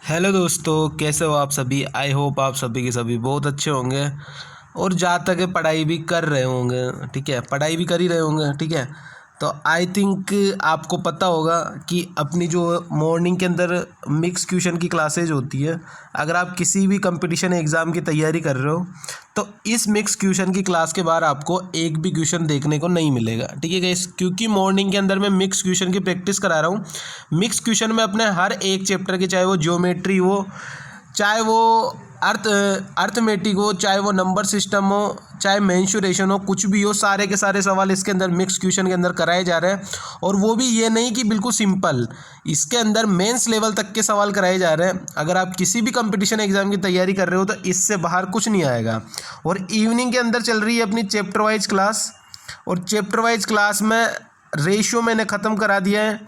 Hello दोस्तों, कैसे हो आप सभी। आई होप आप सभी के सभी बहुत अच्छे होंगे और जहाँ तक है पढ़ाई भी कर रहे होंगे। ठीक है, पढ़ाई भी कर ही रहे होंगे। ठीक है, तो आई थिंक आपको पता होगा कि अपनी जो मॉर्निंग के अंदर मिक्स ट्यूशन की क्लासेज होती है, अगर आप किसी भी कंपटीशन एग्ज़ाम की तैयारी कर रहे हो तो इस मिक्स ट्यूशन की क्लास के बाद आपको एक भी क्वेश्चन देखने को नहीं मिलेगा। ठीक है गाइस, क्योंकि मॉर्निंग के अंदर मैं मिक्स ट्यूशन की प्रैक्टिस करा रहा हूँ। मिक्स ट्यूशन में अपने हर एक चैप्टर की, चाहे वो ज्योमेट्री हो, चाहे वो अर्थमेटिक हो, चाहे वो नंबर सिस्टम हो, चाहे मेंसुरेशन हो, कुछ भी हो, सारे के सारे सवाल इसके अंदर मिक्स क्वेश्चन के अंदर कराए जा रहे हैं। और वो भी ये नहीं कि बिल्कुल सिंपल, इसके अंदर मेंस लेवल तक के सवाल कराए जा रहे हैं। अगर आप किसी भी कंपटीशन एग्जाम की तैयारी कर रहे हो तो इससे बाहर कुछ नहीं आएगा। और इवनिंग के अंदर चल रही है अपनी चैप्टर वाइज क्लास, और चैप्टर वाइज क्लास में रेशियो मैंने ख़त्म करा दिया है,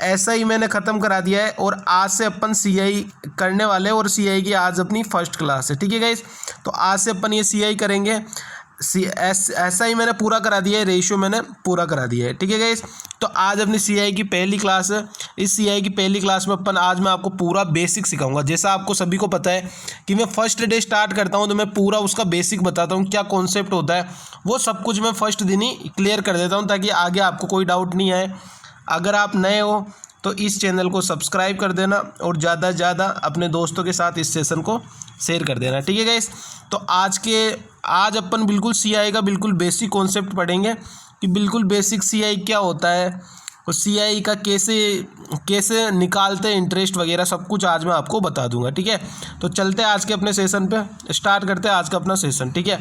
ऐसा ही मैंने ख़त्म करा दिया है। और आज से अपन सीआई करने वाले हैं, और सीआई की आज अपनी फर्स्ट क्लास है। ठीक है गाइस, तो आज से अपन ये सीआई करेंगे। ऐसा ही मैंने पूरा करा दिया है, रेशियो मैंने पूरा करा दिया है। ठीक है गाइस, तो आज अपनी सीआई की पहली क्लास है। इस सीआई की पहली क्लास में आज मैं आपको पूरा बेसिक सिखाऊंगा। जैसा आपको सभी को पता है कि मैं फर्स्ट डे स्टार्ट करता हूं तो मैं पूरा उसका बेसिक बताता हूं, क्या कॉन्सेप्ट होता है वो सब कुछ मैं फर्स्ट दिन ही क्लियर कर देता हूं, ताकि आगे आपको कोई डाउट नहीं आए। अगर आप नए हो तो इस चैनल को सब्सक्राइब कर देना और ज़्यादा से ज़्यादा अपने दोस्तों के साथ इस सेशन को शेयर कर देना। ठीक है गाइस, तो आज अपन बिल्कुल सीआई का बिल्कुल बेसिक कॉन्सेप्ट पढ़ेंगे कि बिल्कुल बेसिक सीआई क्या होता है और सीआई का कैसे कैसे निकालते हैं इंटरेस्ट वगैरह, सब कुछ आज मैं आपको बता दूंगा। ठीक है, तो चलते हैं आज के अपने सेशन पे, स्टार्ट करते हैं आज का अपना सेशन। ठीक है,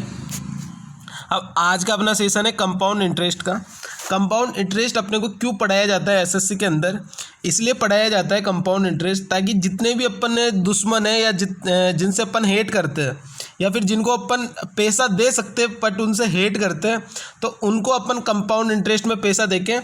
अब आज का अपना सेशन है कंपाउंड इंटरेस्ट का। कंपाउंड इंटरेस्ट अपने को क्यों पढ़ाया जाता है एसएससी के अंदर, इसलिए पढ़ाया जाता है कंपाउंड इंटरेस्ट, ताकि जितने भी अपन दुश्मन है या जिनसे अपन हेट करते हैं, या फिर जिनको अपन पैसा दे सकते हैं बट उनसे हेट करते हैं, तो उनको अपन कंपाउंड इंटरेस्ट में पैसा देके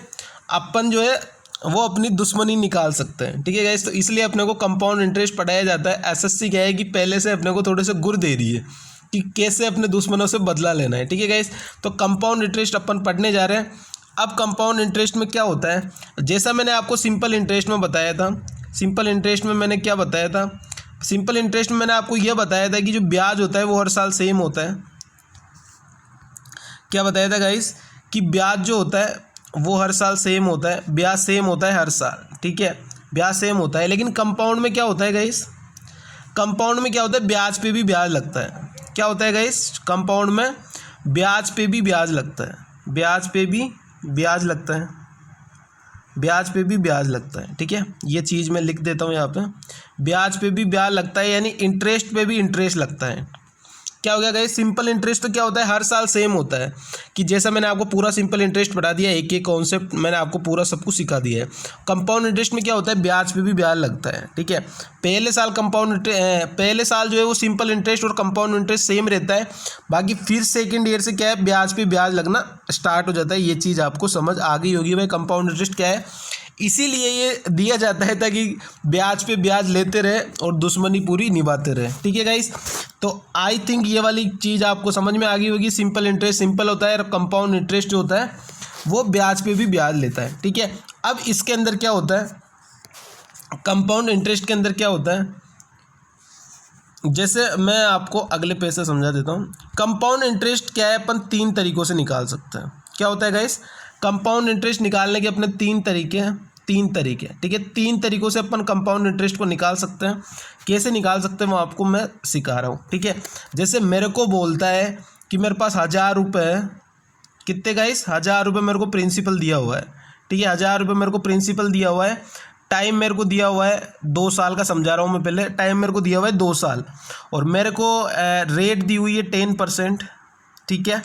अपन जो है वो अपनी दुश्मनी निकाल सकते हैं। ठीक है गाइस, तो इसलिए अपने को कंपाउंड इंटरेस्ट पढ़ाया जाता है। एसएससी क्या है कि पहले से अपने को थोड़े से गुर दे रही है कि कैसे अपने दुश्मनों से बदला लेना है। ठीक है गाइस, तो कंपाउंड इंटरेस्ट अपन पढ़ने जा रहे हैं। अब कंपाउंड इंटरेस्ट में क्या होता है, जैसा मैंने आपको सिंपल इंटरेस्ट में बताया था, सिंपल इंटरेस्ट में मैंने क्या बताया था, सिंपल इंटरेस्ट में मैंने आपको यह बताया था कि जो ब्याज होता है वो हर साल सेम होता है। क्या बताया था गाइस, कि ब्याज जो होता है वो हर साल सेम होता है, ब्याज सेम होता है हर साल। ठीक है, ब्याज सेम होता है। लेकिन कंपाउंड में क्या होता है गाइस, कंपाउंड में क्या होता है, ब्याज पे भी ब्याज लगता है। क्या होता है गाइस, कंपाउंड में ब्याज पे भी ब्याज लगता है, ब्याज पे भी ब्याज लगता है, ब्याज पे भी ब्याज लगता है। ठीक है, ये चीज़ मैं लिख देता हूँ यहाँ पे, ब्याज पे भी ब्याज लगता है, यानी इंटरेस्ट पे भी इंटरेस्ट लगता है। क्या हो गया गाइस, सिंपल इंटरेस्ट तो क्या होता है, हर साल सेम होता है। कि जैसा मैंने आपको पूरा सिंपल इंटरेस्ट पढ़ा दिया, एक एक कॉन्सेप्ट मैंने आपको पूरा सब कुछ सिखा दिया है। कंपाउंड इंटरेस्ट में क्या होता है, ब्याज पे भी ब्याज लगता है। ठीक है, पहले साल जो है वो सिंपल इंटरेस्ट और कंपाउंड इंटरेस्ट सेम रहता है, बाकी फिर सेकेंड ईयर से क्या है, ब्याज पे ब्याज लगना स्टार्ट हो जाता है। ये चीज़ आपको समझ आ गई होगी भाई, कंपाउंड इंटरेस्ट क्या है। इसीलिए ये दिया जाता है ताकि ब्याज पे ब्याज लेते रहे और दुश्मनी पूरी निभाते रहे। ठीक है गाइस, तो आई थिंक ये वाली चीज़ आपको समझ में आ गई होगी। सिंपल इंटरेस्ट सिंपल होता है और कंपाउंड इंटरेस्ट जो होता है वो ब्याज पे भी ब्याज लेता है। ठीक है, अब इसके अंदर क्या होता है, कंपाउंड इंटरेस्ट के अंदर क्या होता है, जैसे मैं आपको अगले पेज से समझा देता हूँ। कंपाउंड इंटरेस्ट क्या है, अपन 3 तरीक़ों से निकाल सकते हैं। क्या होता है गाइस, कंपाउंड इंटरेस्ट निकालने के अपने 3 तरीके हैं, 3 तरीके। ठीक है, 3 तरीक़ों से अपन कंपाउंड इंटरेस्ट को निकाल सकते हैं। कैसे निकाल सकते हैं वो आपको मैं सिखा रहा हूँ। ठीक है, जैसे मेरे को बोलता है कि मेरे पास 1000 रुपये है, कितने गाइस, 1000 रुपये मेरे को प्रिंसिपल दिया हुआ है। ठीक है, 1000 रुपये मेरे को प्रिंसिपल दिया हुआ है, टाइम मेरे को दिया हुआ है 2 साल का, समझा रहा हूँ मैं पहले, टाइम मेरे को दिया हुआ है 2 साल, और मेरे को रेट दी हुई है 10%। ठीक है,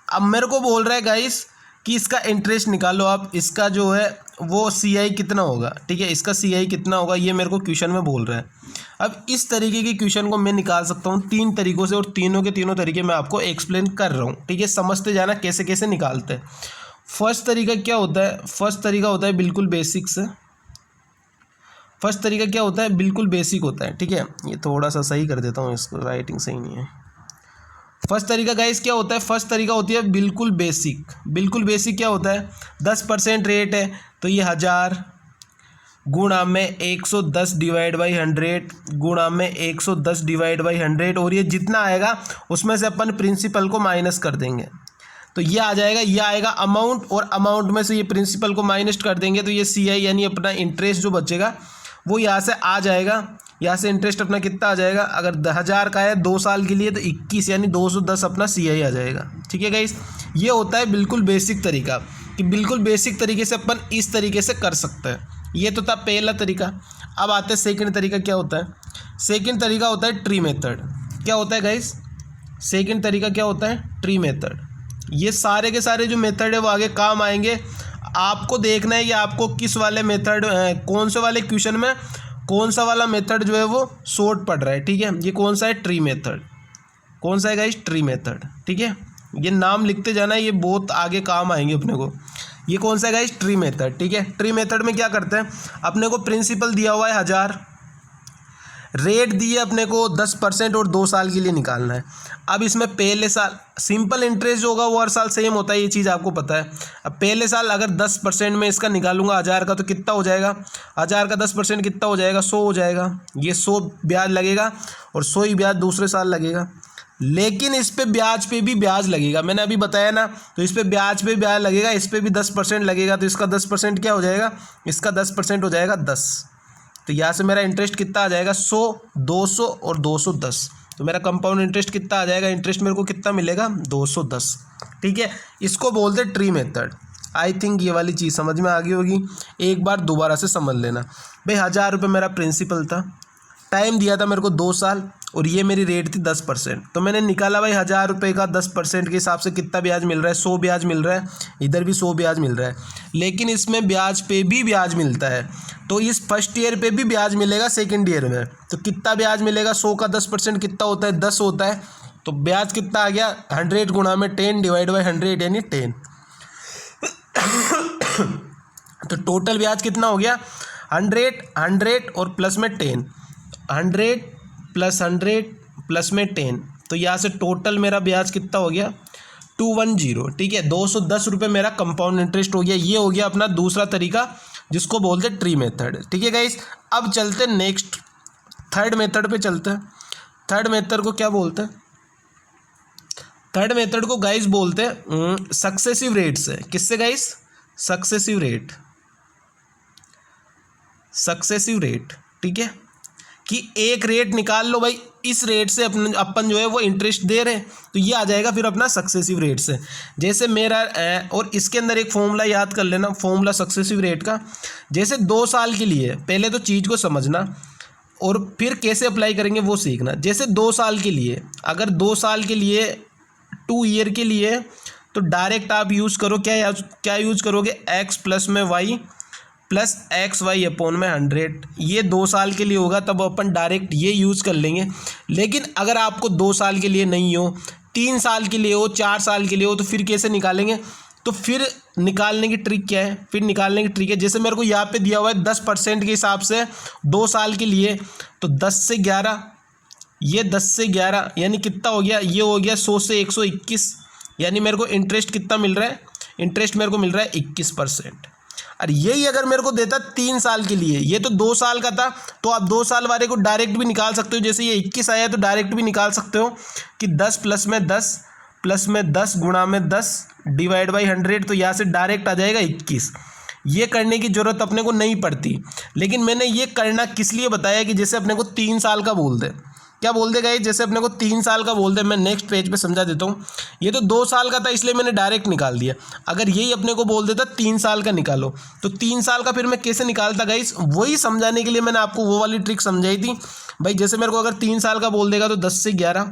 अब मेरे को बोल रहा है गाइस कि इसका इंटरेस्ट निकालो आप, इसका जो है वो सीआई कितना होगा। ठीक है, इसका सीआई कितना होगा ये मेरे को क्वेश्चन में बोल रहा है। अब इस तरीके के क्वेश्चन को मैं निकाल सकता हूँ 3 तरीक़ों से, और तीनों के तीनों तरीके मैं आपको एक्सप्लेन कर रहा हूँ। ठीक है, समझते जाना कैसे कैसे निकालते हैं। फर्स्ट तरीका क्या होता है, फर्स्ट तरीका होता है बिल्कुल बेसिक से, फर्स्ट तरीका क्या होता है, बिल्कुल बेसिक होता है। ठीक है, ये थोड़ा सा सही कर देता हूँ, इसको राइटिंग सही नहीं है। फर्स्ट तरीका गाइस क्या होता है, फर्स्ट तरीका होती है बिल्कुल बेसिक। बिल्कुल बेसिक क्या होता है, 10% रेट है तो ये 1000, गुणा में 110 डिवाइड बाई 100 गुणा में 110 डिवाइड बाई 100, और ये जितना आएगा उसमें से अपन प्रिंसिपल को माइनस कर देंगे, तो ये आ जाएगा, ये आएगा अमाउंट, और अमाउंट में से ये प्रिंसिपल को माइनस कर देंगे तो ये CI यानी अपना इंटरेस्ट जो बचेगा वो यहाँ से आ जाएगा। यहाँ से इंटरेस्ट अपना कितना आ जाएगा, अगर 1000 का है 2 साल के लिए तो 21 यानी 210 अपना CI आ जाएगा। ठीक है गाइस, ये होता है बिल्कुल बेसिक तरीका, कि बिल्कुल बेसिक तरीके से अपन इस तरीके से कर सकते हैं। ये तो था पहला तरीका। अब आते हैं सेकंड तरीका। क्या होता है सेकंड तरीका? होता है ट्री मेथड। क्या होता है गाइस सेकंड तरीका? क्या होता है? Tree method. ये सारे के सारे जो मेथड है वो आगे काम आएंगे। आपको देखना है कि आपको किस वाले मेथड, कौन से वाले क्वेश्चन में कौन सा वाला मेथड जो है वो शॉर्ट पड़ रहा है। ठीक है, ये कौन सा है? Tree method. कौन सा है गाइस? Tree method. ठीक है, ये नाम लिखते जाना, ये बहुत आगे काम आएंगे अपने को। ये कौन सा है गाइस? Tree method. ठीक है, ट्री मेथड में क्या करते हैं, अपने को प्रिंसिपल दिया हुआ है 1000, रेट दी है अपने को 10% और 2 साल के लिए निकालना है। अब इसमें पहले साल सिंपल इंटरेस्ट जो होगा वो हर साल सेम होता है, ये चीज़ आपको पता है। अब पहले साल अगर 10% में इसका निकालूंगा 1000 का, तो कितना हो जाएगा? 1000 का 10% कितना हो जाएगा? 100 हो जाएगा। ये 100 ब्याज लगेगा और 100 ही ब्याज दूसरे साल लगेगा। लेकिन इस पे ब्याज पे भी ब्याज लगेगा, मैंने अभी बताया ना, तो इस पे ब्याज पे ब्याज लगेगा, इस पे भी 10% लगेगा। तो इसका 10% क्या हो जाएगा? इसका 10% हो जाएगा 10। तो यहाँ से मेरा इंटरेस्ट कितना आ जाएगा? 100, 200 और 210। तो मेरा कंपाउंड इंटरेस्ट कितना आ जाएगा? इंटरेस्ट मेरे को कितना मिलेगा? 210। ठीक है, इसको बोलते हैं ट्री मेथड। आई थिंक ये वाली चीज़ समझ में आ गई होगी। एक बार दोबारा से समझ लेना भाई। 1000 रुपये मेरा प्रिंसिपल था, टाइम दिया था मेरे को 2 साल, और ये मेरी रेट थी 10%। तो मैंने निकाला भाई 1000 रुपये का 10% के हिसाब से कितना ब्याज मिल रहा है? 100 ब्याज मिल रहा है, इधर भी 100 ब्याज मिल रहा है। लेकिन इसमें ब्याज पे भी ब्याज मिलता है, तो इस फर्स्ट ईयर पे भी ब्याज मिलेगा सेकंड ईयर में। तो कितना ब्याज मिलेगा? 100 का 10% कितना होता है? 10 होता है। तो ब्याज कितना आ गया? 100 गुणा में 10 डिवाइड बाई 100 यानी 10। तो टोटल ब्याज कितना हो गया? 100 और प्लस में 10, 100 प्लस 100 प्लस में 10। तो यहाँ से टोटल मेरा ब्याज कितना हो गया? 210। ठीक है, 210 रुपये मेरा कंपाउंड इंटरेस्ट हो गया। ये हो गया अपना दूसरा तरीका, जिसको बोलते हैं ट्री मेथड। ठीक है गाइस, अब चलते हैं नेक्स्ट थर्ड मेथड पे चलते हैं। थर्ड मेथड को क्या बोलते हैं? थर्ड मेथड को गाइस बोलते हैं सक्सेसिव रेट से। किससे guys? Successive rate. Successive rate. ठीक है, कि एक रेट निकाल लो भाई, इस रेट से अपन जो है वो इंटरेस्ट दे रहे हैं, तो ये आ जाएगा फिर अपना सक्सेसिव रेट से। जैसे मेरा और इसके अंदर एक फॉर्मूला याद कर लेना, फॉर्मूला सक्सेसिव रेट का। जैसे 2 साल के लिए, पहले तो चीज़ को समझना और फिर कैसे अप्लाई करेंगे वो सीखना। जैसे 2 साल के लिए, अगर 2 साल के लिए 2 ईयर के लिए, तो डायरेक्ट आप यूज़ करो क्या यूज़ करोगे? x प्लस में y प्लस XY अपॉन में 100। ये 2 साल के लिए होगा, तब अपन डायरेक्ट ये यूज़ कर लेंगे। लेकिन अगर आपको 2 साल के लिए नहीं हो, 3 साल के लिए हो, 4 साल के लिए हो, तो फिर कैसे निकालेंगे? तो फिर निकालने की ट्रिक क्या है? फिर निकालने की ट्रिक है, जैसे मेरे को यहाँ पे दिया हुआ है 10% के हिसाब से 2 साल के लिए, तो 10 से 11, ये 10 से 11 यानी कितना हो गया? ये हो गया 100 से 121, यानी मेरे को इंटरेस्ट कितना मिल रहा है? इंटरेस्ट मेरे को मिल रहा है 21%। और यही अगर मेरे को देता 3 साल के लिए, ये तो 2 साल का था, तो आप 2 साल वाले को डायरेक्ट भी निकाल सकते हो। जैसे ये 21 आया तो डायरेक्ट भी निकाल सकते हो कि 10 प्लस में 10 प्लस में 10 गुणा में 10 डिवाइड बाई 100, तो यहाँ से डायरेक्ट आ जाएगा 21। ये करने की ज़रूरत अपने को नहीं पड़ती, लेकिन मैंने ये करना किस लिए बताया कि जैसे अपने को 3 साल का बोल दे। क्या बोल देगा ये? जैसे अपने को 3 साल का बोल दे, मैं नेक्स्ट पेज पे समझा देता हूँ। ये तो 2 साल का था, इसलिए मैंने डायरेक्ट निकाल दिया। अगर यही अपने को बोल देता 3 साल का निकालो, तो 3 साल का फिर मैं कैसे निकालता गाइस? वही समझाने के लिए मैंने आपको वो वाली ट्रिक समझाई थी भाई। जैसे मेरे को अगर 3 साल का बोल देगा तो 10 से 11,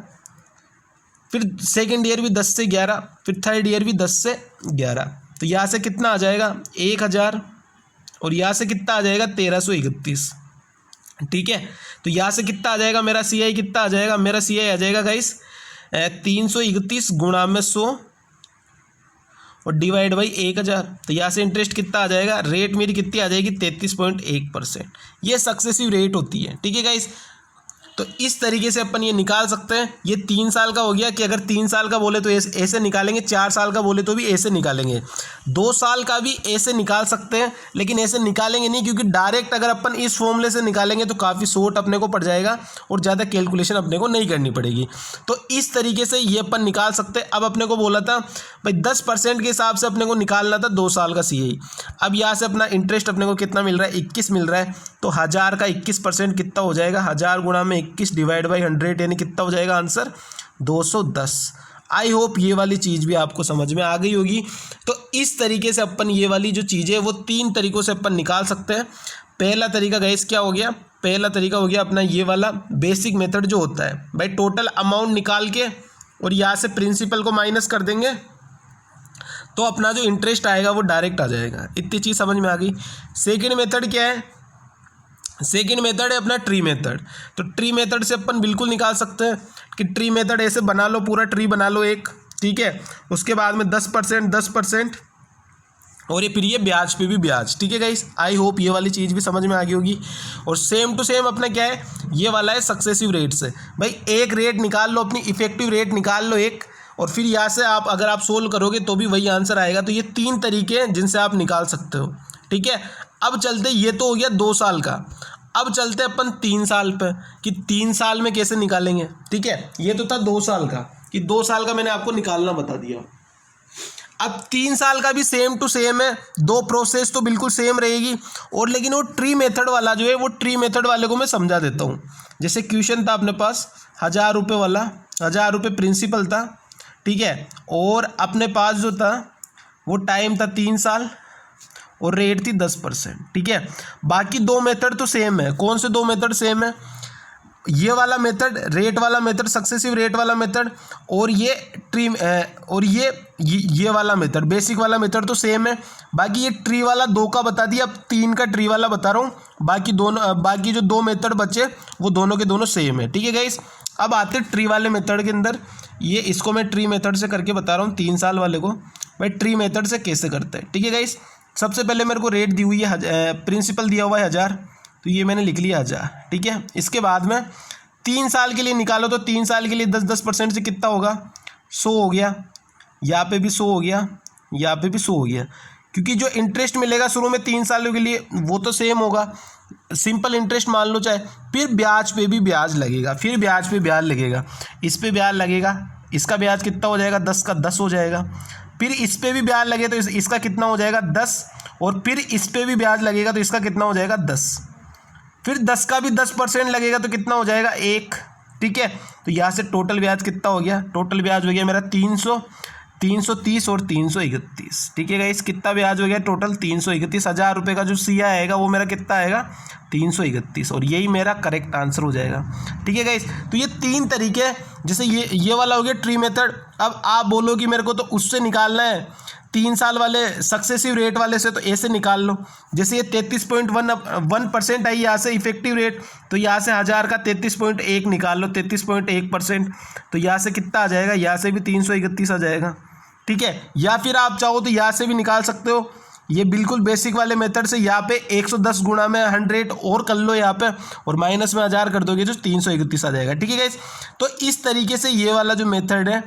फिर सेकेंड ईयर भी 10 से 11, फिर थर्ड ईयर भी 10 से 11। तो यहाँ से कितना आ जाएगा? 1000, और यहाँ से कितना आ जाएगा? 1331। ठीक है, तो यहाँ से कितना आ जाएगा? मेरा CI कितना आ जाएगा? मेरा CI आ जाएगा गाइस 331 गुणा में 100 और डिवाइड बाई 1000। तो यहाँ से इंटरेस्ट कितना आ जाएगा? रेट मेरी कितनी आ जाएगी? 33.1%। ये सक्सेसिव रेट होती है। ठीक है गाइस, तो इस तरीके से अपन ये निकाल सकते हैं। ये 3 साल का हो गया कि अगर 3 साल का बोले तो ऐसे निकालेंगे, 4 साल का बोले तो भी ऐसे निकालेंगे, 2 साल का भी ऐसे निकाल सकते हैं, लेकिन ऐसे निकालेंगे नहीं क्योंकि डायरेक्ट अगर अपन इस फॉर्मूले से निकालेंगे तो काफ़ी शॉर्ट अपने को पड़ जाएगा और ज़्यादा कैलकुलेशन अपने को नहीं करनी पड़ेगी। तो इस तरीके से ये अपन निकाल सकते हैं। अब अपने को बोला था भाई 10% के हिसाब से अपने को निकालना था 2 साल का CI। अब यहाँ से अपना इंटरेस्ट अपने को कितना मिल रहा है, 21 मिल रहा है। तो 1000 का 21% कितना हो जाएगा, 1000 गुणा में 21 डिवाइड बाई 100 यानी कितना हो जाएगा आंसर 210। आई होप ये वाली चीज़ भी आपको समझ में आ गई होगी। तो इस तरीके से अपन ये वाली जो चीज़ है वो 3 तरीक़ों से अपन निकाल सकते हैं। पहला तरीका गाइस क्या हो गया, पहला तरीका हो गया अपना ये वाला बेसिक मेथड जो होता है भाई टोटल अमाउंट निकाल के और यहाँ से प्रिंसिपल को माइनस कर देंगे तो अपना जो इंटरेस्ट आएगा वो डायरेक्ट आ जाएगा। इतनी चीज़ समझ में आ गई। सेकंड मेथड क्या है, सेकंड मेथड है अपना ट्री मेथड। तो ट्री मेथड से अपन बिल्कुल निकाल सकते हैं कि ट्री मेथड ऐसे बना लो, पूरा ट्री बना लो एक, ठीक है। उसके बाद में 10% और ये फिर ये ब्याज पे भी ब्याज, ठीक है गाइस। आई होप ये वाली चीज़ भी समझ में आ गई होगी। और सेम टू सेम अपना क्या है, ये वाला है सक्सेसिव रेट से। भाई एक रेट निकाल लो, अपनी इफेक्टिव रेट निकाल लो एक, और फिर यहाँ से आप अगर आप सोल्व करोगे तो भी वही आंसर आएगा। तो ये 3 तरीके हैं जिनसे आप निकाल सकते हो, ठीक है। अब चलते, ये तो हो गया 2 साल का। अब चलते अपन 3 साल पे कि 3 साल में कैसे निकालेंगे, ठीक है। ये तो था 2 साल का कि 2 साल का मैंने आपको निकालना बता दिया। अब 3 साल का भी सेम टू सेम है, 2 प्रोसेस तो बिल्कुल सेम रहेगी। और लेकिन वो ट्री मेथड वाला जो है, वो ट्री मेथड वाले को मैं समझा देता हूँ। जैसे क्वेश्चन था अपने पास 1000 रुपये वाला, 1000 रुपये प्रिंसिपल था, ठीक है। और अपने पास जो था वो टाइम था 3 साल और रेट थी 10%, ठीक है। बाकी 2 मेथड तो सेम है। कौन से 2 मेथड सेम है, ये वाला मेथड रेट वाला मेथड, सक्सेसिव रेट वाला मेथड, और ये ट्री और ये वाला मेथड बेसिक वाला मेथड तो सेम है। बाकी ये ट्री वाला 2 का बता दिया, अब 3 का ट्री वाला बता रहा हूँ। बाकी जो 2 मेथड बचे वो दोनों के दोनों सेम है, ठीक है गाइस। अब आते ट्री वाले मेथड के अंदर। ये इसको मैं ट्री मेथड से करके बता रहा हूँ 3 साल वाले को। भाई ट्री मेथड से कैसे करते हैं, ठीक है गाइस। सबसे पहले मेरे को रेट दी हुई है, प्रिंसिपल दिया हुआ है 1000, तो ये मैंने लिख लिया 1000, ठीक है। इसके बाद में 3 साल के लिए निकालो तो 3 साल के लिए 10% से कितना होगा, 100 हो गया। यहाँ पे भी 100 हो गया, यहाँ पे भी 100 हो गया। क्योंकि जो इंटरेस्ट मिलेगा शुरू में 3 सालों के लिए वो तो सेम होगा, सिंपल इंटरेस्ट मान लो चाहे। फिर ब्याज पे भी ब्याज लगेगा, फिर ब्याज पे ब्याज लगेगा, इस पे ब्याज लगेगा, इसका ब्याज कितना हो जाएगा, 10 का 10 हो जाएगा। फिर इस पे भी ब्याज लगे तो इसका कितना हो जाएगा, 10। और फिर इस पे भी ब्याज लगेगा तो इसका कितना हो जाएगा, 10। फिर 10 का भी 10% लगेगा तो कितना हो जाएगा, 1, ठीक है। तो यहाँ से टोटल ब्याज कितना हो गया, टोटल ब्याज हो गया मेरा 330 और 331, ठीक है गाइस। कितना ब्याज हो गया टोटल, 331। 1000 रुपये का जो CI आएगा वो मेरा कितना आएगा, 331, और यही मेरा करेक्ट आंसर हो जाएगा, ठीक है गाइस। तो ये 3 तरीके, जैसे ये वाला हो गया ट्री मेथड। अब आप बोलो कि मेरे को तो उससे निकालना है 3 साल वाले सक्सेसिव रेट वाले से, तो ऐसे निकाल लो। जैसे ये 33.1% आई यहाँ से इफेक्टिव रेट, तो यहाँ से 1000 का 33.1 निकाल लो, 33.1%। तो यहाँ से कितना आ जाएगा, यहाँ से भी 331 आ जाएगा, ठीक है। या फिर आप चाहो तो यहाँ से भी निकाल सकते हो, ये बिल्कुल बेसिक वाले मेथड से। यहाँ पे 110 गुणा में 100 और कर लो यहाँ पे, और माइनस में 1000 कर दोगे तो 331 आ जाएगा, ठीक है गाइस। तो इस तरीके से ये वाला जो मेथड है,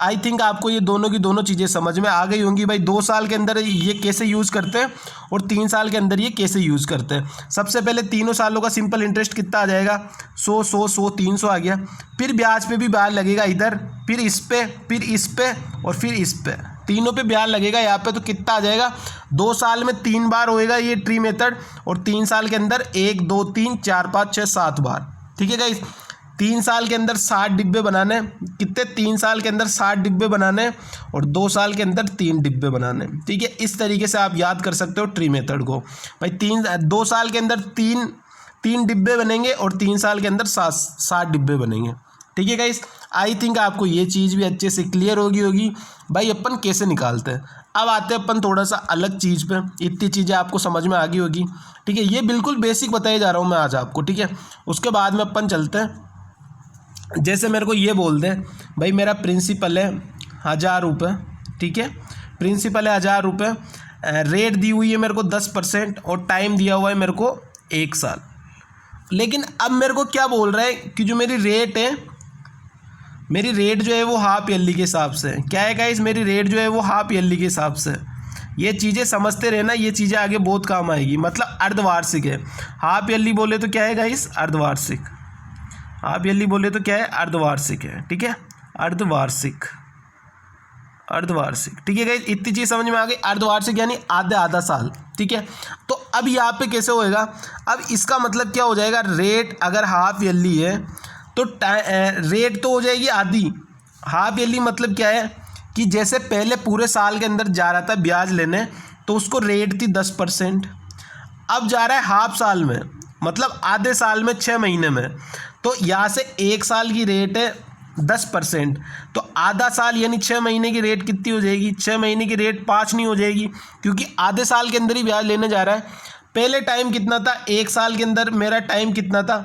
आई थिंक आपको ये दोनों की दोनों चीज़ें समझ में आ गई होंगी। भाई 2 साल के अंदर ये कैसे यूज़ करते हैं और 3 साल के अंदर ये कैसे यूज़ करते हैं। सबसे पहले तीनों सालों का सिंपल इंटरेस्ट कितना आ जाएगा, 100 100 100 300 आ गया। फिर ब्याज पे भी ब्याज लगेगा इधर, फिर इस पे, फिर इस पे, और फिर इस पे, तीनों पे ब्याज लगेगा यहाँ पे। तो कितना आ जाएगा, 2 साल में 3 बार होएगा ये ट्री मेथड, और 3 साल के अंदर 1 2 3 4 5 6 7 बार, ठीक है गाइस। 3 साल के अंदर 60 डिब्बे बनाने, कितने, 3 साल के अंदर 60 डिब्बे बनाने, और 2 साल के अंदर 3 डिब्बे बनाने, ठीक है। इस तरीके से आप याद कर सकते हो ट्री मेथड को। भाई 2 साल के अंदर 3 डिब्बे बनेंगे और 3 साल के अंदर 60 डिब्बे बनेंगे, ठीक है गाइस। आई थिंक आपको ये चीज़ भी अच्छे से क्लियर होगी भाई अपन कैसे निकालते हैं। अब आते हैं अपन थोड़ा सा अलग चीज़ पे। इतनी चीज़ें आपको समझ में आ गई होगी, ठीक है। ये बिल्कुल बेसिक बताए जा रहा हूँ मैं आज आपको, ठीक है। उसके बाद में अपन चलते हैं, जैसे मेरे को ये बोल दे भाई मेरा प्रिंसिपल है 1000 रुपये, ठीक है। प्रिंसिपल है 1000 रुपये, रेट दी हुई है मेरे को 10% और टाइम दिया हुआ है मेरे को 1 साल। लेकिन अब मेरे को क्या बोल रहा है कि जो मेरी रेट है, मेरी रेट जो है वो हाफ ईयरली के हिसाब से क्या है गाइस, मेरी रेट जो है वो हाफ ईयरली के हिसाब से। ये चीज़ें समझते रहना, ये चीज़ें आगे बहुत काम आएगी। मतलब अर्धवार्षिक है, हाफ ईयरली बोले तो क्या है गाइस, अर्धवार्षिक। हाफ ईयरली बोले तो क्या है, अर्धवार्षिक है, ठीक है, अर्धवार्षिक, अर्धवार्षिक, ठीक है गाइस। इतनी चीज़ समझ में आ गई, अर्धवार्षिक यानी आधा आधा साल, ठीक है। तो अब यहाँ पे कैसे होएगा, अब इसका मतलब क्या हो जाएगा, रेट अगर हाफ ईयरली है तो रेट तो हो जाएगी आधी। हाफ ईयरली मतलब क्या है कि जैसे पहले पूरे साल के अंदर जा रहा था ब्याज लेने तो उसको रेट थी 10%, अब जा रहा है हाफ साल में, मतलब आधे साल में 6 महीने में। तो यहाँ से 1 साल की रेट है 10%, तो आधा साल यानी 6 महीने की रेट कितनी हो जाएगी, 6 महीने की रेट 5 नहीं हो जाएगी, क्योंकि आधे साल के अंदर ही ब्याज लेने जा रहा है। पहले टाइम कितना था, 1 साल के अंदर मेरा टाइम कितना था,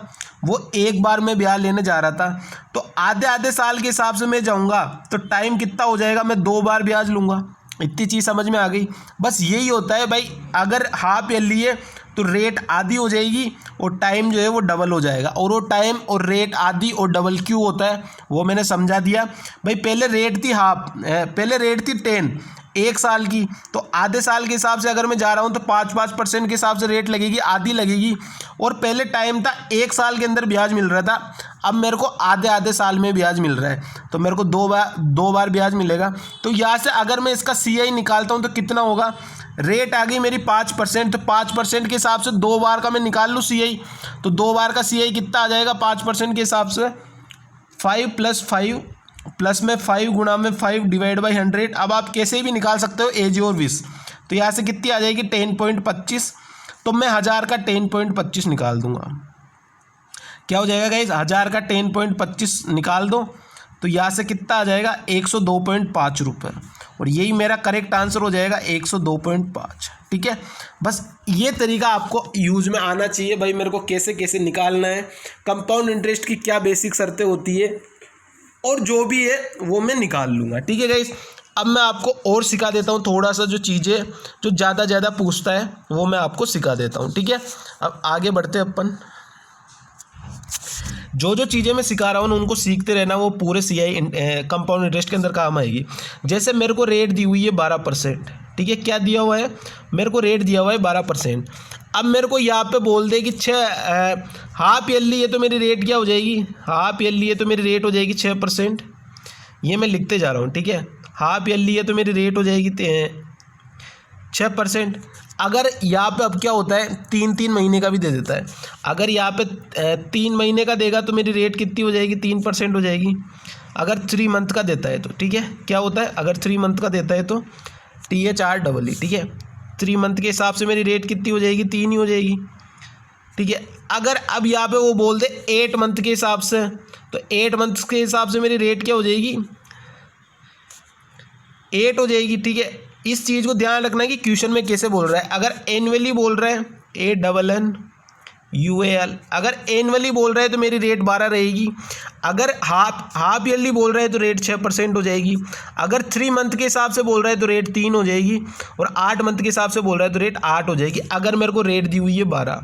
वो एक बार में ब्याज लेने जा रहा था। तो आधे आधे साल के हिसाब से मैं जाऊंगा तो टाइम कितना हो जाएगा, मैं 2 बार ब्याज लूँगा। इतनी चीज़ समझ में आ गई। बस यही होता है भाई, अगर हाफ ईयरली है तो रेट आधी हो जाएगी और टाइम जो है वो डबल हो जाएगा। और वो टाइम और रेट आधी और डबल क्यों होता है वो मैंने समझा दिया भाई। पहले रेट थी हाफ, पहले रेट थी 10 1 साल की, तो आधे साल के हिसाब से अगर मैं जा रहा हूँ तो 5% के हिसाब से रेट लगेगी, आधी लगेगी। और पहले टाइम था 1 साल के अंदर ब्याज मिल रहा था, अब मेरे को आधे आधे साल में ब्याज मिल रहा है, तो मेरे को दो बार ब्याज मिलेगा। तो यहाँ से अगर मैं इसका CI निकालता हूँ तो कितना होगा, रेट आ गई मेरी 5%, तो 5% के हिसाब से 2 बार का मैं निकाल लूँ CI, तो 2 बार का CI कितना आ जाएगा 5% के हिसाब से 5 + 5 प्लस में 5 गुणा में 5 डिवाइड बाई 100। अब आप कैसे भी निकाल सकते हो एज और 20, तो यहाँ से कितनी आ जाएगी 10.25, तो मैं 1000 का 10.25 निकाल दूंगा। क्या हो जाएगा गाइस, 1000 का 10.25 निकाल दो तो यहाँ से कितना आ जाएगा 102.5 रुपये, और यही मेरा करेक्ट आंसर हो जाएगा 102.5, ठीक है। बस ये तरीका आपको यूज में आना चाहिए भाई, मेरे को कैसे कैसे निकालना है, कंपाउंड इंटरेस्ट की क्या बेसिक शर्तें होती है, और जो भी है वो मैं निकाल लूँगा, ठीक है गाइस। अब मैं आपको और सिखा देता हूँ थोड़ा सा, जो चीज़ें जो ज़्यादा पूछता है वो मैं आपको सिखा देता हूँ, ठीक है। अब आगे बढ़ते हैं अपन। जो जो चीज़ें मैं सिखा रहा हूँ उनको सीखते रहना, वो पूरे CI कंपाउंड इंटरेस्ट के अंदर काम आएगी। जैसे मेरे को रेट दी हुई है 12%, ठीक है, क्या दिया हुआ है, मेरे को रेट दिया हुआ है 12%। अब मेरे को यहाँ पे बोल दे कि हाफ ईयरली है तो मेरी रेट क्या हो जाएगी, हाफ ईयरली है तो मेरी रेट हो जाएगी 6%, ये मैं लिखते जा रहा हूँ, ठीक है। हाफ ईयरली है तो मेरी रेट हो जाएगी 6%। अगर यहाँ पे अब क्या होता है 3 महीने का भी दे देता है, अगर यहाँ पे 3 महीने का देगा तो मेरी रेट कितनी हो जाएगी 3% हो जाएगी। अगर 3 मंथ का देता है तो ठीक है, क्या होता है, अगर 3 मंथ का देता है तो THREE, ठीक है। 3 मंथ के हिसाब से मेरी रेट कितनी हो जाएगी 3 ही हो जाएगी, ठीक है। अगर अब यहाँ पे वो बोल दे 8 मंथ के हिसाब से, तो 8 मंथ के हिसाब से मेरी रेट क्या हो जाएगी 8 हो जाएगी, ठीक है। इस चीज़ को ध्यान रखना है कि क्वेश्चन में कैसे बोल रहा है। अगर एनुअली बोल रहे हैं ANNUAL, अगर एनुअली बोल रहे हैं तो मेरी रेट 12 रहेगी। अगर हाफ ईयरली बोल रहे हैं तो रेट 6% हो जाएगी। अगर 3 मंथ के हिसाब से बोल रहे हैं तो रेट 3 हो जाएगी, और 8 मंथ के हिसाब से बोल रहे हैं तो रेट 8 हो जाएगी। अगर मेरे को रेट दी हुई है 12,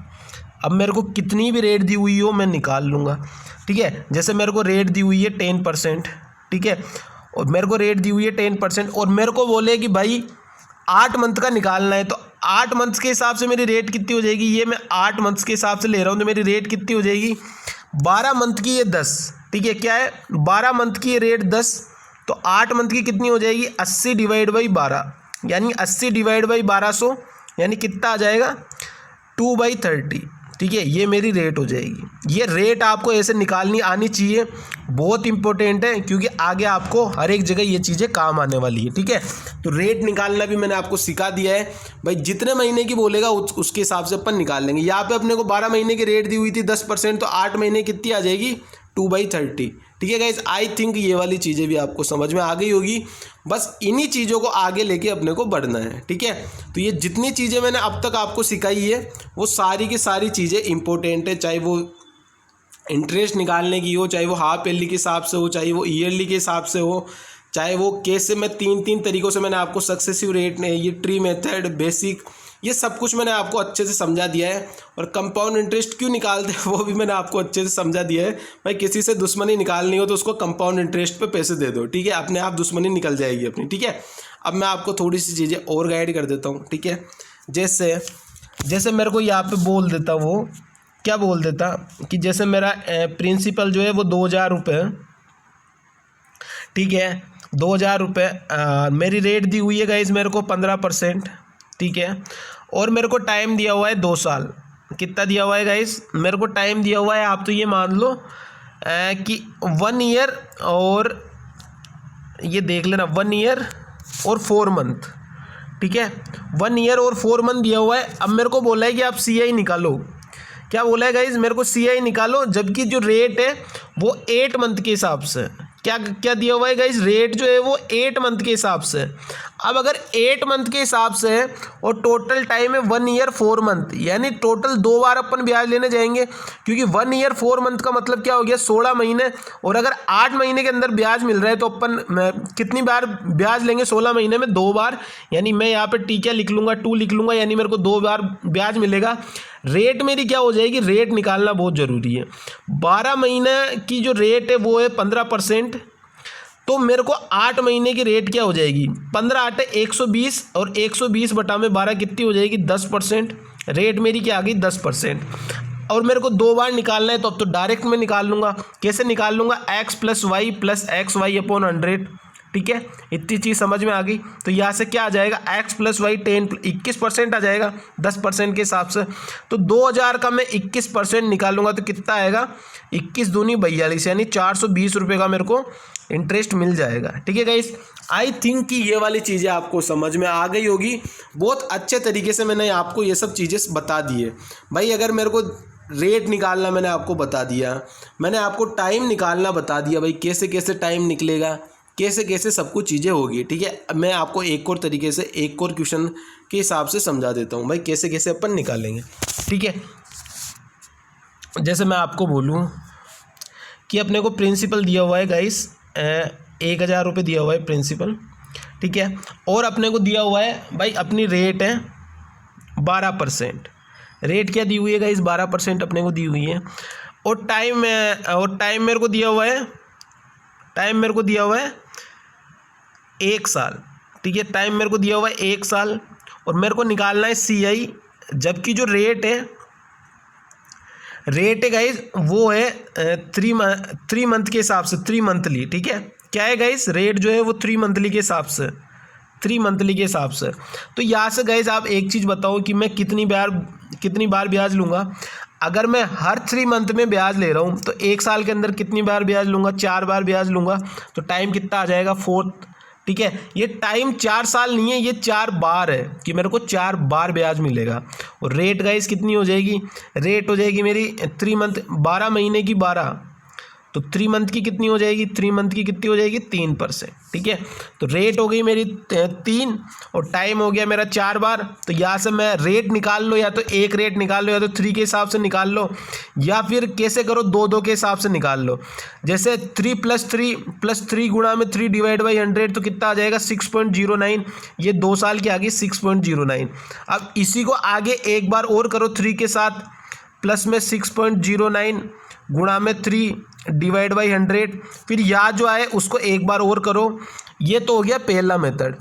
अब मेरे को कितनी भी रेट दी हुई हो मैं निकाल लूँगा, ठीक है। जैसे मेरे को रेट दी हुई है 10%, ठीक है, और मेरे को रेट दी हुई है 10%, और मेरे को बोले कि भाई 8 मंथ का निकालना है, तो 8 मंथ्स के हिसाब से मेरी रेट कितनी हो जाएगी, ये मैं 8 मंथ्स के हिसाब से ले रहा हूँ, तो मेरी रेट कितनी हो जाएगी 12 मंथ की ये 10, ठीक है। क्या है 12 मंथ की ये रेट 10, तो 8 मंथ की कितनी हो जाएगी 80 डिवाइड बाई 12, यानी 80 डिवाइड बाई 1200, यानी कितना आ जाएगा 2/30, ठीक है। ये मेरी रेट हो जाएगी। ये रेट आपको ऐसे निकालनी आनी चाहिए, बहुत इंपॉर्टेंट है, क्योंकि आगे आपको हर एक जगह ये चीज़ें काम आने वाली है, ठीक है। तो रेट निकालना भी मैंने आपको सिखा दिया है भाई, जितने महीने की बोलेगा उसके हिसाब से अपन निकाल लेंगे। यहाँ पे अपने को 12 महीने की रेट दी हुई थी 10%, तो 8 महीने कितनी आ जाएगी 2/30, ठीक है गाइस। आई थिंक ये वाली चीज़ें भी आपको समझ में आ गई होगी। बस इन्हीं चीज़ों को आगे लेके अपने को बढ़ना है, ठीक है। तो ये जितनी चीज़ें मैंने अब तक आपको सिखाई है वो सारी की सारी चीज़ें इंपॉर्टेंट है, चाहे वो इंटरेस्ट निकालने की हो, चाहे वो हाफ ईयरली के हिसाब से हो, चाहे वो ईयरली के हिसाब से हो, चाहे वो कैसे मैं 3 तरीकों से मैंने आपको सक्सेसिव रेट ने, ये ट्री मेथड, बेसिक, ये सब कुछ मैंने आपको अच्छे से समझा दिया है। और कंपाउंड इंटरेस्ट क्यों निकालते हैं वो भी मैंने आपको अच्छे से समझा दिया है। भाई किसी से दुश्मनी निकालनी हो तो उसको कंपाउंड इंटरेस्ट पे पैसे दे दो, ठीक है, अपने आप दुश्मनी निकल जाएगी अपनी, ठीक है। अब मैं आपको थोड़ी सी चीज़ें और गाइड कर देता हूँ, ठीक है। जैसे मेरे को यहाँ पे बोल देता, वो क्या बोल देता कि जैसे मेरा प्रिंसिपल जो है वो 2000 रुपये, ठीक है, 2000 रुपये मेरी रेट दी हुई है गाइज मेरे को 15%, ठीक है। और मेरे को टाइम दिया हुआ है 2 साल। कितना दिया हुआ है गाइज, मेरे को टाइम दिया हुआ है, आप तो ये मान लो कि 1 ईयर और ये देख लेना 1 ईयर और 4 मंथ, ठीक है, 1 ईयर और 4 मंथ दिया हुआ है। अब मेरे को बोला है कि आप CI निकालो। क्या बोला है गाइज, मेरे को CI निकालो, जबकि जो रेट है वो 8 मंथ के हिसाब से, क्या दिया हुआ है गाइज, रेट जो है वो 8 मंथ के हिसाब से। अब अगर 8 मंथ के हिसाब से है और टोटल टाइम है 1 ईयर 4 मंथ, यानी टोटल 2 बार अपन ब्याज लेने जाएंगे, क्योंकि 1 ईयर 4 मंथ का मतलब क्या हो गया, 16 महीने। और अगर 8 महीने के अंदर ब्याज मिल रहा है तो अपन कितनी बार ब्याज लेंगे, 16 महीने में 2 बार, यानी मैं यहाँ पे टी क्या लिख लूँगा, 2 लिख लूँगा, यानी मेरे को 2 बार ब्याज मिलेगा। रेट मेरी क्या हो जाएगी, रेट निकालना बहुत ज़रूरी है। 12 महीने की जो रेट है वो है 15%, तो मेरे को 8 महीने की रेट क्या हो जाएगी, 15 8 120, और 120 बटा में 12 कितनी हो जाएगी, 10%। रेट मेरी क्या आ गई, 10%। और मेरे को 2 बार निकालना है तो अब तो डायरेक्ट मैं निकाल लूँगा। कैसे निकाल लूँगा, x + y + xy/100, ठीक है, इतनी चीज़ समझ में आ गई। तो यहाँ से क्या आ जाएगा, x + y 21% आ जाएगा 10% के हिसाब से। तो 2000 का मैं 21% निकालूंगा तो कितना आएगा, 21 दूनी 42, यानी 420 रुपये का मेरे को इंटरेस्ट मिल जाएगा, ठीक है गाइस। आई थिंक कि ये वाली चीज़ें आपको समझ में आ गई होगी। बहुत अच्छे तरीके से मैंने आपको ये सब चीज़ें बता दी है भाई। अगर मेरे को रेट निकालना मैंने आपको बता दिया, मैंने आपको टाइम निकालना बता दिया भाई, कैसे कैसे टाइम निकलेगा, कैसे कैसे सब कुछ चीज़ें होगी, ठीक है। अब मैं आपको एक और तरीके से एक और क्वेश्चन के हिसाब से समझा देता हूँ भाई, कैसे कैसे अपन निकालेंगे, ठीक है। जैसे मैं आपको बोलूँ कि अपने को प्रिंसिपल दिया हुआ है गाइस 1000 रुपये दिया हुआ है प्रिंसिपल, ठीक है। और अपने को दिया हुआ है भाई, अपनी रेट है 12%। रेट क्या दी हुई है गाइस, 12% अपने को दी हुई है। और टाइम मेरे को दिया हुआ है, टाइम मेरे को दिया हुआ है 1 साल, ठीक है, टाइम मेरे को दिया हुआ है 1 साल। और मेरे को निकालना है CI, जबकि जो रेट है गाइज वो है 3 मंथ के हिसाब से, 3 मंथली, ठीक है। क्या है गाइज, रेट जो है वो 3 मंथली के हिसाब से, 3 मंथली के हिसाब से। तो यहाँ से गाइज आप एक चीज़ बताओ कि मैं कितनी बार ब्याज लूँगा। अगर मैं हर 3 मंथ में ब्याज ले रहा हूँ तो 1 साल के अंदर कितनी बार ब्याज लूँगा, 4 बार ब्याज लूँगा। तो टाइम कितना आ जाएगा, 4, ठीक है। ये टाइम 4 साल नहीं है, ये 4 बार है कि मेरे को 4 बार ब्याज मिलेगा। और रेट गाइस कितनी हो जाएगी, रेट हो जाएगी मेरी 3 मंथ 12 महीने की 12, तो 3 मंथ की कितनी हो जाएगी, 3 मंथ की कितनी हो जाएगी, 3%, ठीक है। तो रेट हो गई मेरी 3 और टाइम हो गया मेरा 4 बार। तो यहाँ से मैं रेट निकाल लो, या तो एक रेट निकाल लो, या तो 3 के हिसाब से निकाल लो, या फिर कैसे करो 2 के हिसाब से निकाल लो। जैसे 3 + 3 गुणा में 3 / 100 तो कितना आ जाएगा, 6.09। ये 2 साल की आ गई 6.09। अब इसी को आगे एक बार और करो 3 के साथ, प्लस में 6.09 गुणा में 3 / 100, फिर यहाँ जो आए उसको एक बार और करो। ये तो हो गया पहला मेथड।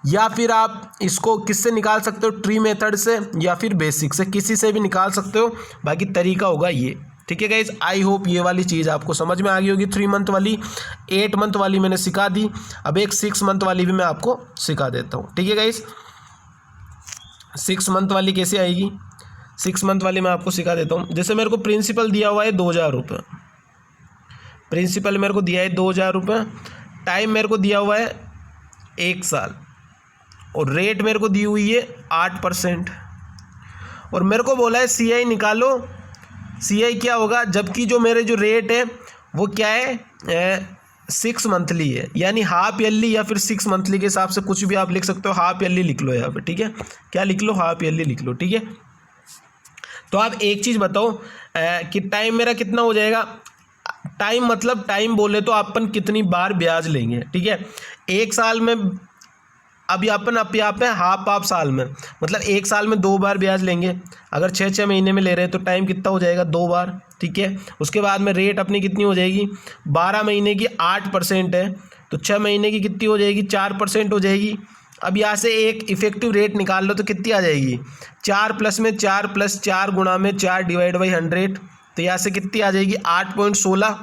या फिर आप इसको किससे निकाल सकते हो, ट्री मेथड से या फिर बेसिक से, किसी से भी निकाल सकते हो। बाकी तरीका होगा ये, ठीक है गाइज। आई होप ये वाली चीज़ आपको समझ में आ गई होगी। 3 मंथ वाली, 8 मंथ वाली मैंने सिखा दी, अब एक 6 मंथ वाली भी मैं आपको सिखा देता हूँ, ठीक है गाइज। 6 मंथ वाली कैसे आएगी, 6 मंथ वाली मैं आपको सिखा देता हूँ। जैसे मेरे को प्रिंसिपल दिया हुआ है 2000 रुपये, प्रिंसिपल मेरे को दिया है 2000 रुपये, टाइम मेरे को दिया हुआ है 1 साल, और रेट मेरे को दी हुई है 8%। और मेरे को बोला है CI निकालो। CI क्या होगा, जबकि जो मेरे जो रेट है वो क्या है 6 मंथली है, यानी हाफ ईयरली या फिर 6 मंथली के हिसाब से कुछ भी आप लिख सकते हो। हाफ ईयरली लिख लो यहाँ पे, ठीक है, क्या लिख लो, हाफ ईयरली लिख लो, ठीक है। तो आप एक चीज़ बताओ कि टाइम मेरा कितना हो जाएगा। टाइम मतलब टाइम बोले तो अपन कितनी बार ब्याज लेंगे, ठीक है। 1 साल में अब यहाँ पे हाफ साल में, मतलब एक साल में 2 बार ब्याज लेंगे। अगर 6 महीने में ले रहे हैं तो टाइम कितना हो जाएगा, 2 बार, ठीक है। उसके बाद में रेट अपनी कितनी हो जाएगी, 12 महीने की 8% है, तो 6 महीने की कितनी हो जाएगी, 4% हो जाएगी। अब यहाँ से एक इफेक्टिव रेट निकाल लो तो कितनी आ जाएगी, 4 + 4 + 4 गुणा में 4 / 100, तो यहाँ से कितनी आ जाएगी, 8.16।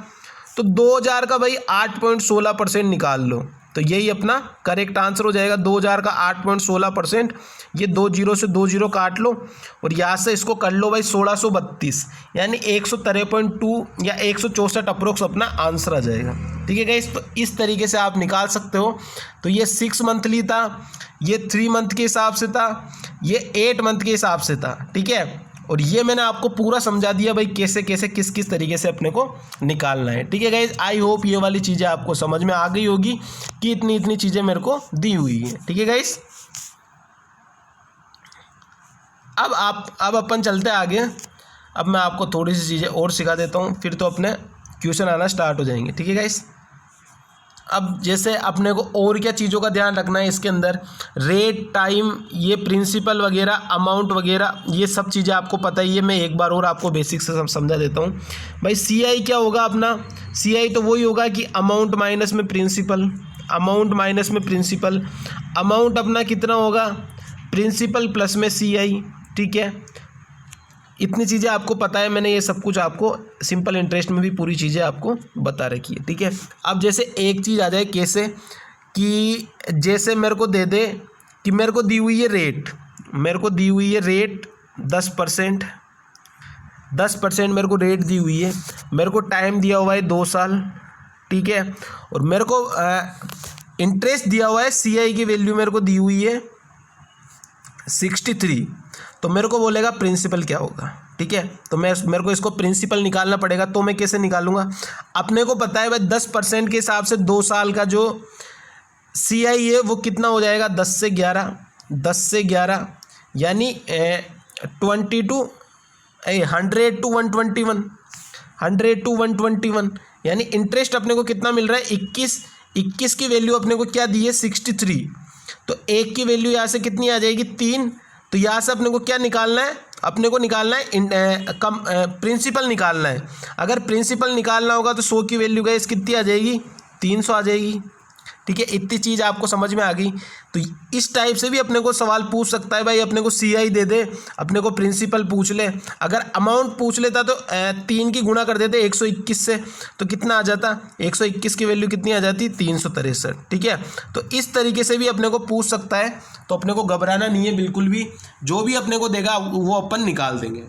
तो 2000 का भाई 8.16% निकाल लो, तो यही अपना करेक्ट आंसर हो जाएगा। 2000 का 8.16%, ये 2 जीरो से 2 जीरो काट लो और यहाँ से इसको कर लो भाई 1632, यानी 113.2 या 164 अप्रोक्स अपना आंसर आ जाएगा, ठीक है गाइस। तो इस तरीके से आप निकाल सकते हो। तो ये 6 मंथली था, ये 3 मंथ के हिसाब से था, ये 8 मंथ के हिसाब से था, ठीक है। और ये मैंने आपको पूरा समझा दिया भाई कैसे कैसे किस किस तरीके से अपने को निकालना है, ठीक है गाइज। आई होप ये वाली चीज़ें आपको समझ में आ गई होगी कि इतनी चीज़ें मेरे को दी हुई है, ठीक है गाइज। अब अपन चलते आगे। अब मैं आपको थोड़ी सी चीज़ें और सिखा देता हूँ, फिर तो अपने क्वेश्चन आना स्टार्ट हो जाएंगे, ठीक है गाइज। अब जैसे अपने को और क्या चीज़ों का ध्यान रखना है इसके अंदर, रेट, टाइम, ये प्रिंसिपल वगैरह, अमाउंट वगैरह, ये सब चीज़ें आपको पता ही है। मैं एक बार और आपको बेसिक से समझा देता हूँ भाई। CI क्या होगा अपना, CI तो वही होगा कि अमाउंट माइनस में प्रिंसिपल, अमाउंट माइनस में प्रिंसिपल। अमाउंट अपना कितना होगा, प्रिंसिपल प्लस में CI, ठीक है। इतनी चीज़ें आपको पता है, मैंने ये सब कुछ आपको सिंपल इंटरेस्ट में भी पूरी चीज़ें आपको बता रखी है, ठीक है। अब जैसे एक चीज़ आ जाए कैसे कि जैसे मेरे को दे दे कि मेरे को दी हुई है रेट, मेरे को दी हुई है रेट 10%, 10% मेरे को रेट दी हुई है, मेरे को टाइम दिया हुआ है 2 साल, ठीक है। और मेरे को इंटरेस्ट दिया हुआ है, CI की वैल्यू मेरे को दी हुई है 63। तो मेरे को बोलेगा प्रिंसिपल क्या होगा, ठीक है। तो मेरे को इसको प्रिंसिपल निकालना पड़ेगा। तो मैं कैसे निकालूंगा, अपने को पता है भाई 10% के हिसाब से 2 साल का जो CI है वो कितना हो जाएगा, 10 से 11, 10 से 11 यानी 100 to 121, 100 to 121, यानी इंटरेस्ट अपने को कितना मिल रहा है, 21 की वैल्यू अपने को क्या दी है, 63। तो 1 की वैल्यू यहाँ से कितनी आ जाएगी, 3। तो यहाँ से अपने को क्या निकालना है, अपने को निकालना है प्रिंसिपल निकालना है। अगर प्रिंसिपल निकालना होगा तो 100 की वैल्यू गाइस कितनी आ जाएगी, 300 आ जाएगी, ठीक है। इतनी चीज़ आपको समझ में आ गई। तो इस टाइप से भी अपने को सवाल पूछ सकता है भाई, अपने को CI दे दे, अपने को प्रिंसिपल पूछ ले। अगर अमाउंट पूछ लेता तो 3 की गुणा कर देते 121 से, तो कितना आ जाता, 121 की वैल्यू कितनी आ जाती, 363, ठीक है। तो इस तरीके से भी अपने को पूछ सकता है, तो अपने को घबराना नहीं है बिल्कुल भी, जो भी अपने को देगा वो अपन निकाल देंगे,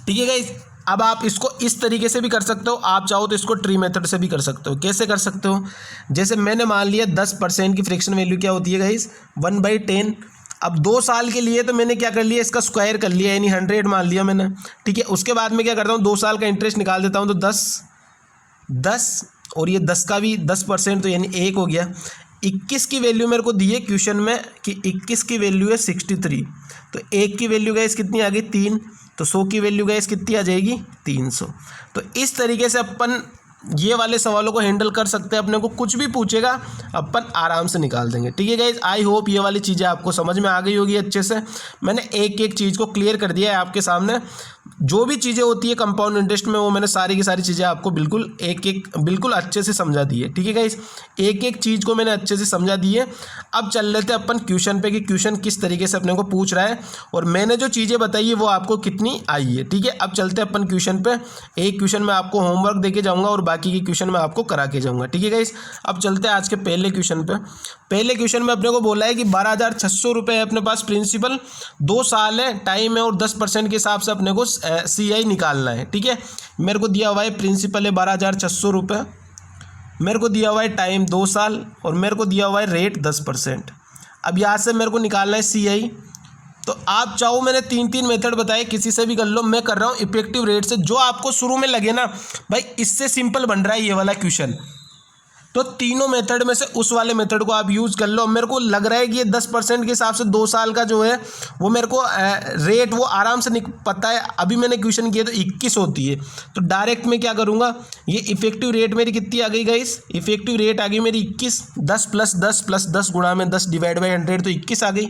ठीक है गाइस। अब आप इसको इस तरीके से भी कर सकते हो, आप चाहो तो इसको ट्री मेथड से भी कर सकते हो। कैसे कर सकते हो, जैसे मैंने मान लिया 10% की फ्रैक्शन वैल्यू क्या होती है गाइस, 1/10। अब 2 साल के लिए तो मैंने क्या कर लिया, इसका स्क्वायर कर लिया, यानी 100 मान लिया मैंने, ठीक है। उसके बाद मैं क्या करता हूँ, 2 साल का इंटरेस्ट निकाल देता हूँ, तो 10 और ये 10 का भी 10%, तो यानी 1 हो गया। 21 की वैल्यू मेरे को दी है क्वेश्चन में कि 21 की वैल्यू है 63, तो 1 की वैल्यू गाइस कितनी आ गई, 3। तो 100 की वैल्यू गाइस कितनी आ जाएगी, 300। तो इस तरीके से अपन ये वाले सवालों को हैंडल कर सकते हैं। अपने को कुछ भी पूछेगा अपन आराम से निकाल देंगे, ठीक है गाइज। आई होप ये वाली चीज़ें आपको समझ में आ गई होगी अच्छे से। मैंने एक एक चीज़ को क्लियर कर दिया है आपके सामने। जो भी चीज़ें होती है कंपाउंड इंटरेस्ट में, वो मैंने सारी की सारी चीज़ें आपको बिल्कुल बिल्कुल अच्छे से समझा दी है, ठीक है गाइज। एक एक चीज़ को मैंने अच्छे से समझा दी है। अब चल लेते हैं अपन क्वेश्चन पे कि क्वेश्चन किस तरीके से अपने को पूछ रहा है और मैंने जो चीज़ें बताई है वो आपको कितनी आई है, ठीक है। अब चलते हैं अपन क्वेश्चन पे। एक क्वेश्चन में आपको होमवर्क देके जाऊँगा और बाकी के क्वेश्चन में आपको करा के जाऊँगा, ठीक है गाइज। अब चलते हैं आज के पहले क्वेश्चन पे। पहले क्वेश्चन में अपने को बोला है कि 12,600 रुपये है अपने पास प्रिंसिपल, 2 साल है, टाइम है और 10% के हिसाब से अपने को CI निकालना है, ठीक है। मेरे को दिया हुआ है प्रिंसिपल है 12,600 रुपये, मेरे को दिया हुआ है टाइम 2 साल और मेरे को दिया हुआ है रेट 10%। अब यहाँ से मेरे को निकालना है CI। तो आप चाहो, मैंने 3 मेथड बताए, किसी से भी कर लो। मैं कर रहा हूँ इफेक्टिव रेट से, जो आपको शुरू में लगे ना भाई इससे सिंपल बन रहा है ये वाला क्वेश्चन। तो तीनों मेथड में से उस वाले मेथड को आप यूज़ कर लो। मेरे को लग रहा है कि ये 10% के हिसाब से 2 साल का जो है वो मेरे को रेट वो आराम से पता है। अभी मैंने क्वेश्चन किया तो 21 होती है, तो डायरेक्ट मैं क्या करूँगा, ये इफेक्टिव रेट मेरी कितनी आ गई गाइस, इफेक्टिव रेट आ गई मेरी 21, 10 + 10 + 10 गुणा में 10 डिवाइड बाई 100 तो 21 आ गई।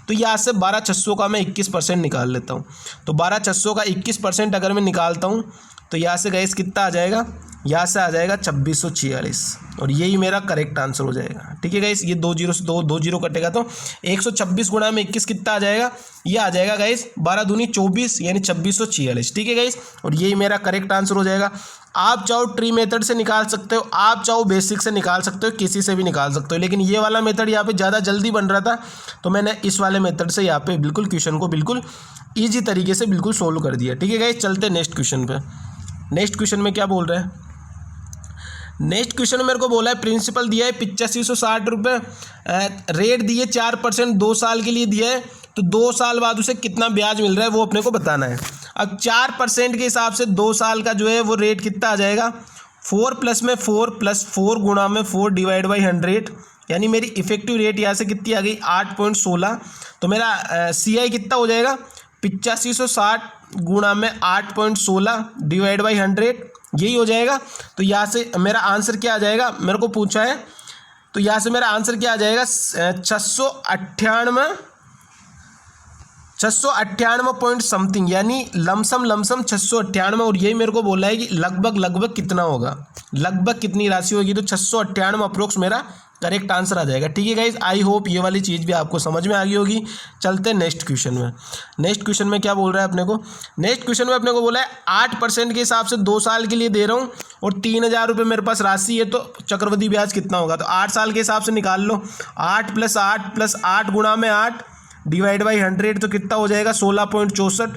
तो यहाँ से 12,600 का मैं 21% निकाल लेता हूँ। तो 12,600 का 21% अगर मैं निकालता हूँ तो यहाँ से गाइस कितना आ जाएगा, यहाँ से आ जाएगा 2646 और यही मेरा करेक्ट आंसर हो जाएगा। ठीक है गाइस, ये 2 जीरो से 2 जीरो कटेगा तो 126 गुणा में 21 कितना आ जाएगा, ये आ जाएगा गाइस 12 दूनी 24 यानी 2646। ठीक है गाइस, और यही मेरा करेक्ट आंसर हो जाएगा। आप चाहो ट्री मेथड से निकाल सकते हो, आप चाहो बेसिक से निकाल सकते हो, किसी से भी निकाल सकते हो, लेकिन ये वाला मेथड यहाँ पे ज़्यादा जल्दी बन रहा था तो मैंने इस वाले मेथड से यहाँ पे बिल्कुल क्वेश्चन को बिल्कुल ईजी तरीके से बिल्कुल सोल्व कर दिया। ठीक है गाइस, चलते नेक्स्ट क्वेश्चन पे। नेक्स्ट क्वेश्चन में क्या बोल रहे हैं, नेक्स्ट क्वेश्चन में मेरे को बोला है प्रिंसिपल दिया है 8560 रुपये, रेट दिए 4% 2 साल के लिए दिया है, तो 2 साल बाद उसे कितना ब्याज मिल रहा है वो अपने को बताना है। अब 4% के हिसाब से 2 साल का जो है वो रेट कितना आ जाएगा, 4 + में 4 + 4 गुणा में 4 डिवाइड बाई 100 यानी मेरी इफेक्टिव रेट यहाँ से कितनी आ गई 8.16। तो मेरा CI कितना हो जाएगा 8560 गुणा में 8.16 डिवाइड बाई 100 यही हो जाएगा। तो यहाँ से मेरा आंसर क्या आ जाएगा, मेरे को पूछा है तो यहाँ से मेरा आंसर क्या आ जाएगा 698 पॉइंट समथिंग यानी लमसम 698। और यही मेरे को बोला है कि लगभग कितना होगा, लगभग कितनी राशि होगी, तो 698 अप्रोक्स मेरा करेक्ट आंसर आ जाएगा। ठीक है गाइज, आई होप ये वाली चीज़ भी आपको समझ में आ गई होगी। चलते हैं नेक्स्ट क्वेश्चन में। नेक्स्ट क्वेश्चन में क्या बोल रहा है अपने को, नेक्स्ट क्वेश्चन में अपने को बोला है 8% के हिसाब से 2 साल के लिए दे रहा हूँ और 3000 रुपये मेरे पास राशि है, तो चक्रवृद्धि ब्याज कितना होगा, तो 8 साल के हिसाब से निकाल लो। 8 + 8 + 8 गुणा में 8 डिवाइड बाई 100 तो कितना हो जाएगा 16.64।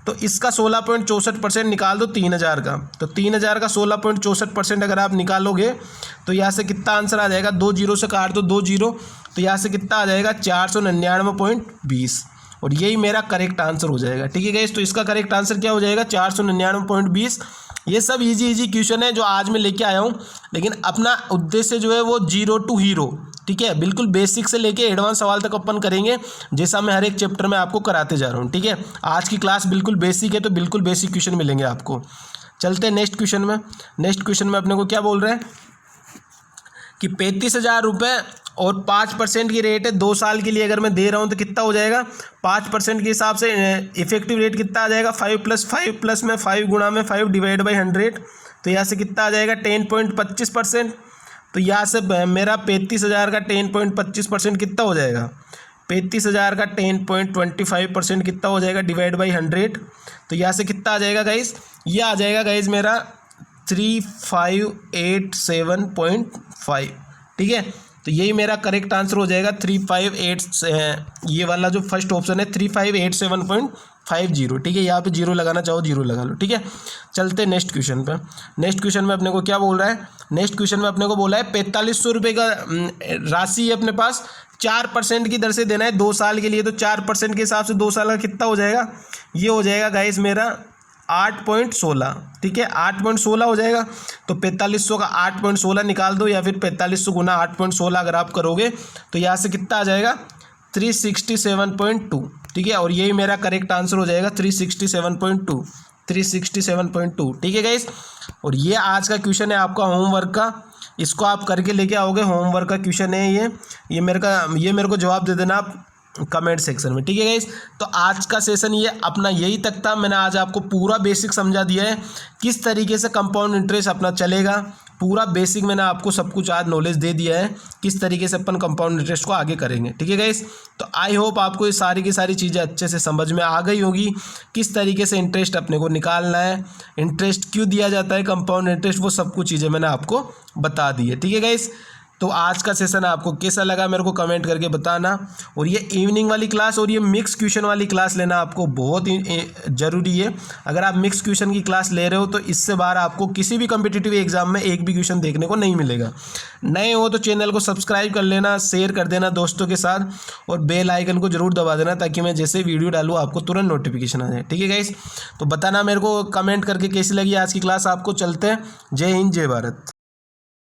तो इसका 16.64% निकाल दो 3000 का, तो 3000 का 16.64% अगर आप निकालोगे तो यहाँ से कितना आंसर आ जाएगा, 2 जीरो से काट दो 2 जीरो, तो यहाँ से कितना आ जाएगा 499.20 और यही मेरा करेक्ट आंसर हो जाएगा। ठीक है गाइस, तो इसका करेक्ट आंसर क्या हो जाएगा 499.20। ये सब इजी क्वेश्चन है जो आज मैं लेके आया हूँ, लेकिन अपना उद्देश्य जो है वो 0 to हीरो, ठीक है, बिल्कुल बेसिक से लेके एडवांस सवाल तक अपन करेंगे, जैसा मैं हर एक चैप्टर में आपको कराते जा रहा हूँ। ठीक है, आज की क्लास बिल्कुल बेसिक है तो बिल्कुल बेसिक क्वेश्चन मिलेंगे आपको। चलते हैं नेक्स्ट क्वेश्चन में। नेक्स्ट क्वेश्चन में अपने को क्या बोल रहे हैं कि 35,000 रुपये और 5% की रेट है 2 साल के लिए अगर मैं दे रहा हूँ तो कितना हो जाएगा, 5% के हिसाब से इफेक्टिव रेट कितना आ जाएगा 5 + 5 + में 5 गुणा में 5 डिवाइड बाई 100 तो यहाँ से कितना आ जाएगा 10.25%। तो यहाँ से मेरा 35,000 का 10.25% कितना हो जाएगा, 35,000 का 10.25% कितना हो जाएगा डिवाइड बाई 100 तो यहाँ से कितना आ जाएगा गाइस, ये आ जाएगा गाइस मेरा 3587.5। ठीक है, तो यही मेरा करेक्ट आंसर हो जाएगा 3587, ये वाला जो फर्स्ट ऑप्शन है 3587.50। ठीक है, यहाँ पे जीरो लगाना चाहो जीरो लगा लो। ठीक है, चलते नेक्स्ट क्वेश्चन पे। नेक्स्ट क्वेश्चन में अपने को क्या बोल रहा है, नेक्स्ट क्वेश्चन में अपने को बोला है 4500 रुपये का राशि है अपने पास, 4% की दर से देना है 2 साल के लिए, तो 4% के हिसाब से 2 साल का कितना हो जाएगा, ये हो जाएगा गाइस मेरा 8.16। ठीक है, 8.16 हो जाएगा। तो 4500 का 8.16 निकाल दो या फिर 4500 गुना 8.16 अगर आप करोगे तो यहाँ से कितना आ जाएगा 367.2। ठीक है, और यही मेरा करेक्ट आंसर हो जाएगा 367.2। ठीक है गाइस, और ये आज का क्वेश्चन है आपका होमवर्क का, इसको आप करके लेके आओगे। होमवर्क का क्वेश्चन है ये मेरे को जवाब दे देना आप कमेंट सेक्शन में। ठीक है गाइस, तो आज का सेशन ये अपना यही तक था। मैंने आज आपको पूरा बेसिक समझा दिया है, किस तरीके से कंपाउंड इंटरेस्ट अपना चलेगा, पूरा बेसिक मैंने आपको सब कुछ आज नॉलेज दे दिया है, किस तरीके से अपन कंपाउंड इंटरेस्ट को आगे करेंगे। ठीक है गाइस, तो आई होप आपको ये सारी की सारी चीज़ें अच्छे से समझ में आ गई होगी, किस तरीके से इंटरेस्ट अपने को निकालना है, इंटरेस्ट क्यों दिया जाता है, कंपाउंड इंटरेस्ट, वो सब कुछ चीज़ें मैंने आपको बता दी है। ठीक है गाइस, तो आज का सेशन आपको कैसा लगा मेरे को कमेंट करके बताना। और ये इवनिंग वाली क्लास और ये मिक्स क्वेश्चन वाली क्लास लेना आपको बहुत ही ज़रूरी है। अगर आप मिक्स क्वेश्चन की क्लास ले रहे हो तो इससे बाहर आपको किसी भी कम्पिटिटिव एग्जाम में एक भी क्वेश्चन देखने को नहीं मिलेगा। नए हो तो चैनल को सब्सक्राइब कर लेना, शेयर कर देना दोस्तों के साथ और बेल आइकन को जरूर दबा देना ताकि मैं जैसे वीडियो डालूँ आपको तुरंत नोटिफिकेशन आ जाए। ठीक है गाइस, तो बताना मेरे को कमेंट करके कैसी लगी आज की क्लास आपको। चलते हैं, जय हिंद जय भारत।